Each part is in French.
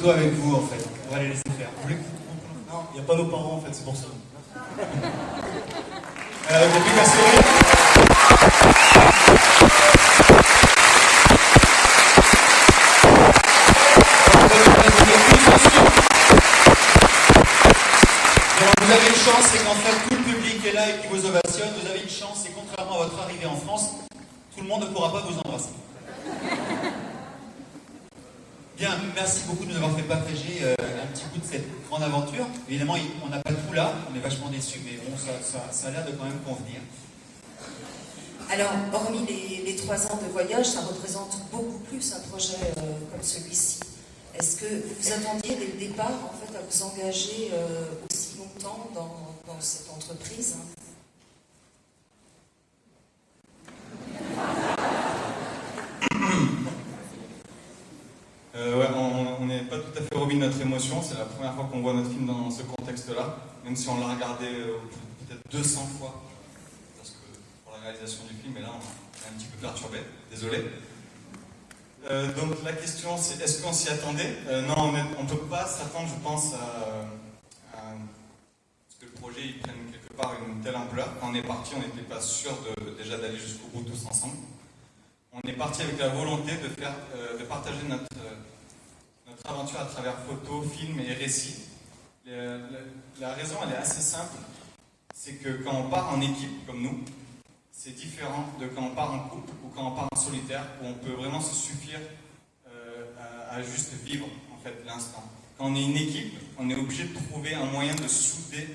photo avec vous en fait. On va les laisser faire. Non, il n'y a pas nos parents en fait, c'est pour ça. Vous avez plus qu'à sourire. Vous avez une chance, c'est qu'en fait tout le public est là et qui vous ovationne. Vous avez une chance, c'est contrairement à votre arrivée en France, tout le monde ne pourra pas vous embrasser. Bien, merci beaucoup de nous avoir fait partager un petit bout de cette grande aventure. Évidemment, on n'a pas tout là, on est vachement déçus, mais bon, ça a l'air de quand même convenir. Alors, hormis les 3 ans de voyage, ça représente beaucoup plus un projet comme celui-ci. Est-ce que vous attendiez dès le départ, en fait, à vous engager aussi longtemps dans cette entreprise ? Ouais, on n'est pas tout à fait remis de notre émotion. C'est la première fois qu'on voit notre film dans ce contexte-là, même si on l'a regardé peut-être 200 fois, parce que pour la réalisation du film, et là on est un petit peu perturbé, désolé. Donc la question c'est, est-ce qu'on s'y attendait? Non, on ne peut pas s'attendre, je pense, à ce que le projet il prenne quelque part une telle ampleur. Quand on est parti, on n'était pas sûr déjà d'aller jusqu'au bout tous ensemble. On est parti avec la volonté de partager notre aventure à travers photos, films et récits. La raison, elle est assez simple. C'est que quand on part en équipe, comme nous, c'est différent de quand on part en couple ou quand on part en solitaire, où on peut vraiment se suffire à juste vivre, en fait, l'instant. Quand on est une équipe, on est obligé de trouver un moyen de souder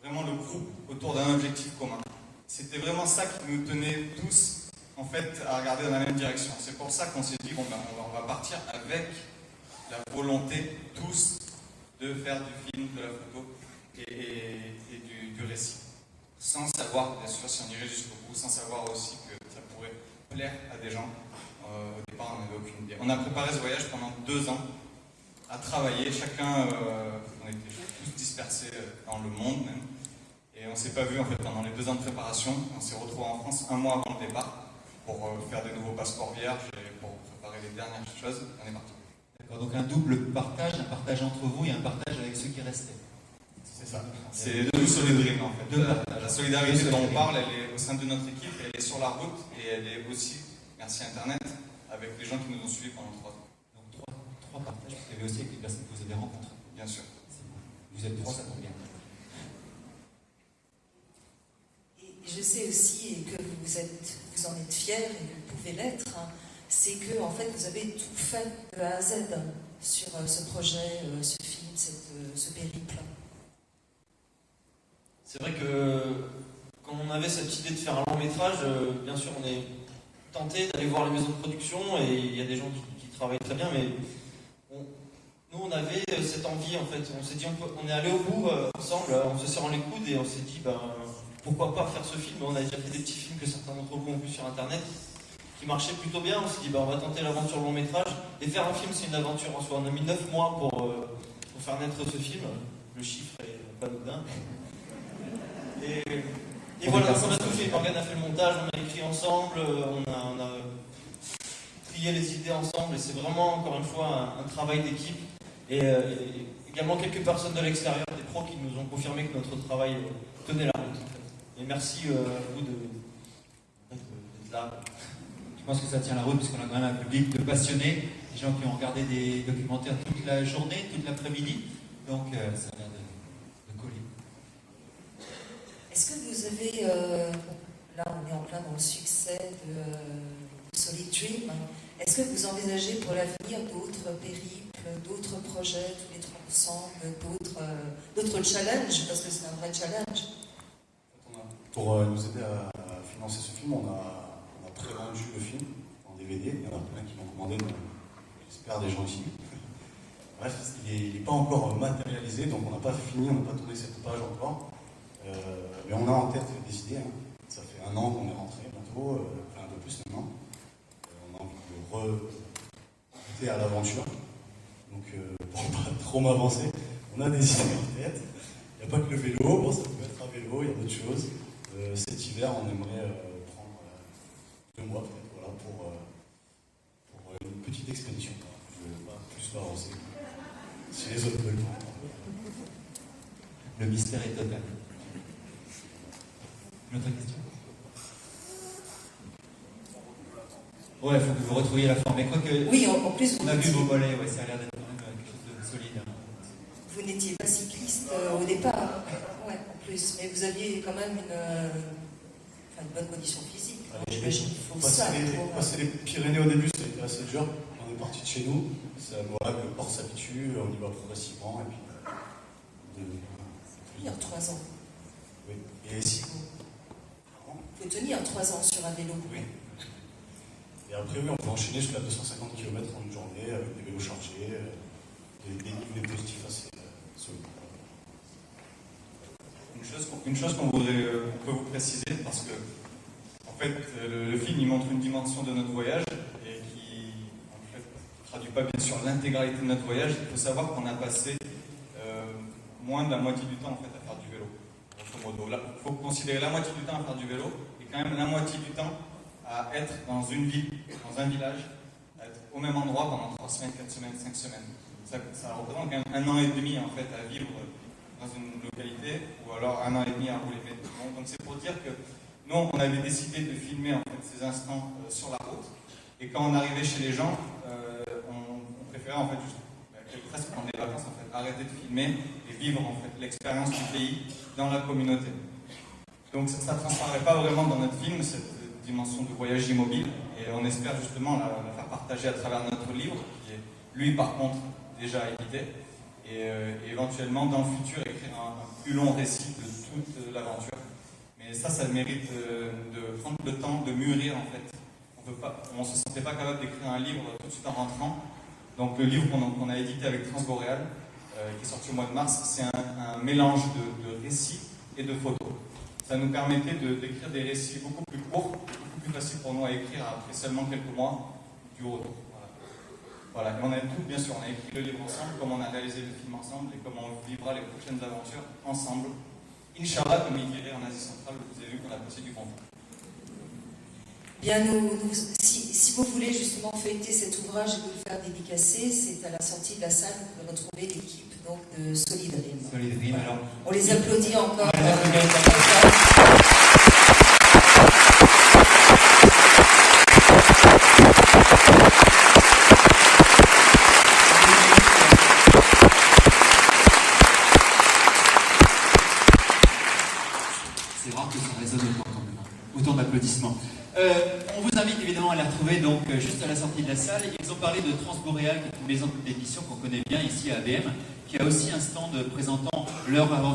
vraiment le groupe autour d'un objectif commun. C'était vraiment ça qui nous tenait tous en fait, à regarder dans la même direction. C'est pour ça qu'on s'est dit, bon ben, on va partir avec la volonté, tous, de faire du film, de la photo et du récit. Sans savoir, bien sûr, si on irait jusqu'au bout, sans savoir aussi que ça pourrait plaire à des gens. Au départ, on n'avait aucune idée. On a préparé ce voyage pendant 2 ans, à travailler, chacun, on était tous dispersés dans le monde même. Et on ne s'est pas vu en fait pendant les 2 ans de préparation. On s'est retrouvés en France 1 mois avant le départ, pour faire des nouveaux passeports vierges et pour préparer les dernières choses, on est parti. D'accord, donc un double partage, un partage entre vous et un partage avec ceux qui restaient. C'est ça. C'est deux solidarités en fait. La solidarité dont on parle, elle est au sein de notre équipe, elle est sur la route et elle est aussi, merci Internet, avec les gens qui nous ont suivis pendant 3 ans. Donc 3 partages, vous avez aussi avec les personnes que vous avez rencontrées. Bien sûr. Vous êtes 3, ça tombe bien. Je sais aussi, et que vous en êtes fiers, et vous pouvez l'être, hein, c'est que en fait, vous avez tout fait de A à Z sur ce projet, ce film, ce périple. C'est vrai que quand on avait cette idée de faire un long métrage, bien sûr, on est tenté d'aller voir les maisons de production, et il y a des gens qui travaillent très bien, mais nous, on avait cette envie, en fait. On s'est dit, on est allé au bout ensemble, on se serrant les coudes, et on s'est dit, pourquoi pas faire ce film? On a déjà fait des petits films que certains d'entre vous ont vus sur Internet, qui marchaient plutôt bien. On s'est dit, on va tenter l'aventure long métrage. Et faire un film, c'est une aventure en soi. On a mis 9 mois pour faire naître ce film. Le chiffre est pas anodin. Et voilà, donc on a tout fait. Morgane a fait le montage, on a écrit ensemble, on a trié les idées ensemble. Et c'est vraiment, encore une fois, un travail d'équipe. Et également quelques personnes de l'extérieur, des pros qui nous ont confirmé que notre travail tenait la route. Et merci à vous d'être là. Je pense que ça tient la route, puisqu'on a quand même un public de passionnés, des gens qui ont regardé des documentaires toute la journée, toute l'après-midi. Donc ça a l'air de coller. Est-ce que vous avez, là on est en plein dans le succès de Solid Dream, est-ce que vous envisagez pour l'avenir d'autres périples, d'autres projets, tous les 3 ensemble, d'autres challenges, parce que c'est un vrai challenge? Pour nous aider à financer ce film, on a pré-vendu le film en DVD. Il y en a plein qui l'ont commandé, donc j'espère des gens ici. Bref, il n'est pas encore matérialisé, donc on n'a pas fini, on n'a pas tourné cette page encore. Mais on a en tête des idées. Hein. Ça fait 1 an qu'on est rentré bientôt, enfin un peu plus maintenant. On a envie de goûter à l'aventure. Donc pour pas trop m'avancer, on a des idées en tête. Il n'y a pas que le vélo, bon, ça peut être un vélo, il y a d'autres choses. Cet hiver, on aimerait prendre 2 mois peut-être, voilà, pour une petite expédition. Je ne vais pas plus m'avancer. le mystère est total. Une autre question? Ouais, il faut que vous retrouviez la forme. Mais quoi que. Oui, en plus, On a vu vos mollets, ouais, ça a l'air d'être quand même quelque chose de solide. Hein. vous n'étiez pas cycliste au départ, ouais, en plus, mais vous aviez quand même une bonne condition physique. J'imagine qu'il faut ça. Passer les Pyrénées au début, ça a été assez dur. On est parti de chez nous. Voilà, que le corps s'habitue, on y va progressivement. Et puis, Tenir 3 ans. oui. Et si Il faut tenir 3 ans sur un vélo. Oui. Et après, oui, on peut enchaîner jusqu'à 250 km en une journée avec des vélos chargés, des niveaux positifs assez solides. Une chose qu'on peut vous préciser, parce que en fait, le film il montre une dimension de notre voyage et qui en fait traduit pas bien sûr l'intégralité de notre voyage. Il faut savoir qu'on a passé moins de la moitié du temps en fait à faire du vélo. Grosso modo, là, il faut considérer la moitié du temps à faire du vélo et quand même la moitié du temps à être dans une ville, dans un village, à être au même endroit pendant 3 semaines, 4 semaines, 5 semaines. Ça représente quand même 1 an et demi en fait à vivre dans une localité, ou alors 1 an et demi à rouler. Donc c'est pour dire que nous, on avait décidé de filmer en fait ces instants sur la route, et quand on arrivait chez les gens, on préférait en fait juste presque prendre des vacances, en fait, arrêter de filmer et vivre en fait l'expérience du pays dans la communauté. Donc ça ne transparaît pas vraiment dans notre film, cette dimension de voyage immobile, et on espère justement la faire partager à travers notre livre, qui est lui par contre déjà édité, et éventuellement dans le futur écrire un plus long récit de toute l'aventure. Mais ça mérite de prendre le temps de mûrir en fait. On ne se sentait pas capable d'écrire un livre tout de suite en rentrant. Donc le livre qu'on a édité avec Transboréal, qui est sorti au mois de mars, c'est un mélange de récits et de photos. Ça nous permettait d'écrire des récits beaucoup plus courts, beaucoup plus faciles pour nous à écrire après seulement quelques mois du retour. Voilà. Et on a tout, bien sûr, on a écrit le livre ensemble, comme on a réalisé le film ensemble et comment on vivra les prochaines aventures ensemble. Inch'Allah, comme il dirait en Asie centrale, vous avez vu qu'on a passé du bon temps. Bien, si vous voulez justement feuilleter cet ouvrage et vous le faire dédicacer, c'est à la sortie de la salle, vous pouvez retrouver l'équipe donc, de Solid Dream. Solid Dream, alors. On les applaudit encore. C'est rare que ça résonne autant d'applaudissements. On vous invite évidemment à les retrouver donc juste à la sortie de la salle. Ils ont parlé de Transboréal, qui est une maison d'édition qu'on connaît bien ici à ABM, qui a aussi un stand présentant leur aventure.